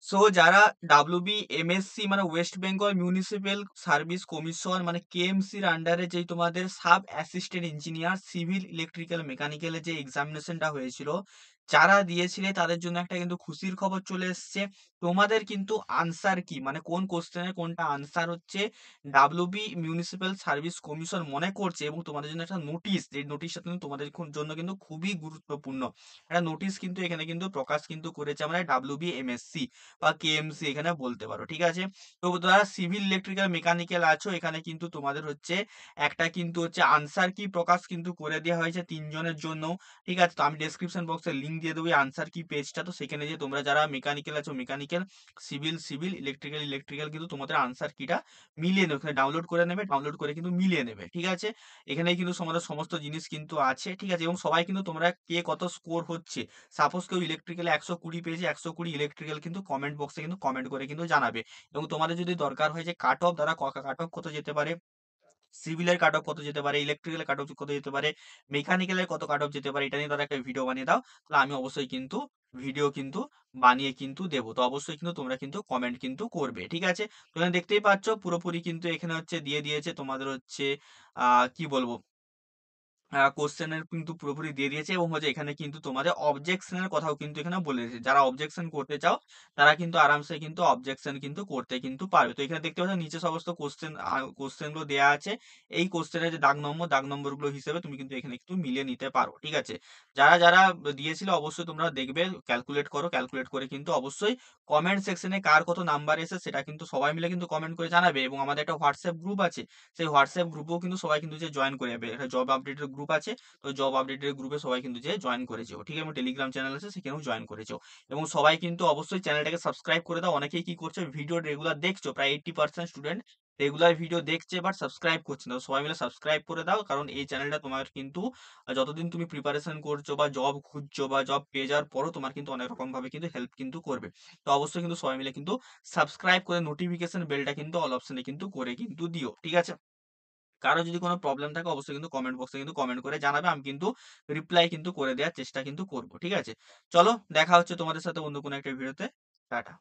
So যারা WBMSC মানে West Bengal municipal service commission মানে KMC-র আন্ডারে যেই তোমাদের sub assistant engineer civil electrical মেকানিক্যালের যে এক্সামিনেশনটা হয়েছিল, যারা দিয়েছিলে তাদের জন্য একটা কিন্তু খুশির খবর চলে এসছে। তোমাদের কিন্তু আনসার কি মানে কোন কোশ্চেনের কোনটা আনসার হচ্ছে WB মিউনিসিপ্যাল সার্ভিস কমিশন মনে করছে, এবং তোমাদের জন্য একটা নোটিশ, যে নোটিশটা কিন্তু তোমাদের জন্য কিন্তু খুবই গুরুত্বপূর্ণ। একটা নোটিশ কিন্তু এখানে কিন্তু প্রকাশ কিন্তু করেছে আমরা WBMSC বা KMC এখানে বলতে পারো, ঠিক আছে। তো যারা সিভিল ইলেকট্রিক্যাল মেকানিক্যাল আছো, এখানে কিন্তু তোমাদের হচ্ছে একটা কিন্তু হচ্ছে আনসার কি প্রকাশ কিন্তু করে দেওয়া হয়েছে 3 জনের জন্য, ঠিক আছে। তো আমি ডেসক্রিপশন বক্সে লিংক দিয়ে দেবো আনসার কি পেজটা, তো সেখানে যে তোমরা যারা মেকানিক্যাল আছো মেকানিক্যাল, সিভিল ইলেকট্রিক্যাল কিন্তু তোমাদের আনসার কিটা মিলিয়ে নেবে, ওখানে ডাউনলোড করে নেবে, ডাউনলোড করে কিন্তু মিলিয়ে নেবে, ঠিক আছে। এখানে কিন্তু তোমাদের সমস্ত জিনিস কিন্তু আছে, ঠিক আছে। এবং সবাই কিন্তু তোমরা কে কত স্কোর হচ্ছে, সাপোজ কেউ ইলেকট্রিক্যালে 120 পেয়েছে, 120 ইলেকট্রিক্যাল কিন্তু কমেন্ট বক্সে কিন্তু কমেন্ট করে কিন্তু জানাবে। এবং তোমাদের যদি দরকার হয় যে কাট অফ দ্বারা কাট অফ কত যেতে পারে, সিভিলের কাট অফ কত যেতে পারে, ইলেকট্রিক্যালের কাট অফ কত যেতে পারে, মেকানিক্যালের কত কাট অফ যেতে পারে, এটা নিয়ে তারা একটা ভিডিও বানিয়ে দাও, তাহলে আমি অবশ্যই কিন্তু ভিডিও কিন্তু বানিয়ে কিন্তু দেবো। তো অবশ্যই কিন্তু তোমরা কিন্তু কমেন্ট কিন্তু করবে, ঠিক আছে। তো এখানে দেখতেই পাচ্ছ পুরোপুরি কিন্তু এখানে হচ্ছে দিয়ে দিয়েছে তোমাদের হচ্ছে কি বলবো, কোশ্চেনের কিন্তু পুরোপুরি দিয়ে দিয়েছে, এবং হচ্ছে এখানে কিন্তু তোমাদের অবজেকশনের কথাও কিন্তু এখানে বলে দিয়েছে। যারা অবজেকশন করতে চাও তারা কিন্তু আরামসে কিন্তু অবজেকশন কিন্তু করতে কিন্তু পারবে। তো এখানে দেখতে পাচ্ছ নিচে সমস্ত কোশ্চেন গুলো দেওয়া আছে। এই কোশ্চেনের যে দাগ নম্বর গুলো হিসেবে তুমি কিন্তু এখানে একটু মিলিয়ে নিতে পারো, ঠিক আছে। যারা যারা দিয়েছিল অবশ্যই তোমরা দেখবে, ক্যালকুলেট করো, ক্যালকুলেট করে কিন্তু অবশ্যই কমেন্ট সেকশনে কার কত নাম্বার এসে সেটা কিন্তু সবাই মিলে কিন্তু কমেন্ট করে জানাবে। এবং আমাদের একটা হোয়াটসঅ্যাপ গ্রুপ আছে, সেই হোয়াটসঅ্যাপ গ্রুপেও কিন্তু সবাই কিন্তু যে জয়েন করে যাবে, একটা জব আপডেটের গ্রুপ আছে, তো জব আপডেটের গ্রুপে সবাই কিন্তু যে জয়েন করেছে, ঠিক আছে। এবং টেলিগ্রাম চ্যানেল আছে, সেখানেও জয়েন করেছো। এবং সবাই কিন্তু অবশ্যই চ্যানেলটাকে সাবস্ক্রাইব করে দাও। অনেকেই কি করছে, ভিডিও রেগুলার দেখছো, প্রায় 80% স্টুডেন্ট রেগুলার ভিডিও দেখছে বাট সাবস্ক্রাইব করছে না। তো সবাই মিলে সাবস্ক্রাইব করে দাও, কারণ এই চ্যানেলটা তোমার কিন্তু যতদিন তুমি প্রিপারেশন করছো বা জব খুঁজছো বা জব পেয়ে যাওয়ার পরও তোমার কিন্তু অনেক রকম ভাবে কিন্তু হেল্প কিন্তু করবে। তো অবশ্যই কিন্তু সবাই মিলে কিন্তু সাবস্ক্রাইব করে নোটিফিকেশন বেলটা কিন্তু অল অপশনে কিন্তু করে কিন্তু দিও, ঠিক আছে। কারো যদি কোনো প্রবলেম থাকে অবশ্যই কিন্তু কমেন্ট বক্সে কিন্তু কমেন্ট করে জানাবে, আমি কিন্তু রিপ্লাই কিন্তু করে দেওয়ার চেষ্টা কিন্তু করব, ঠিক আছে। চলো দেখা হচ্ছে তোমাদের সাথে অন্য কোনো একটা ভিডিওতে। টাটা।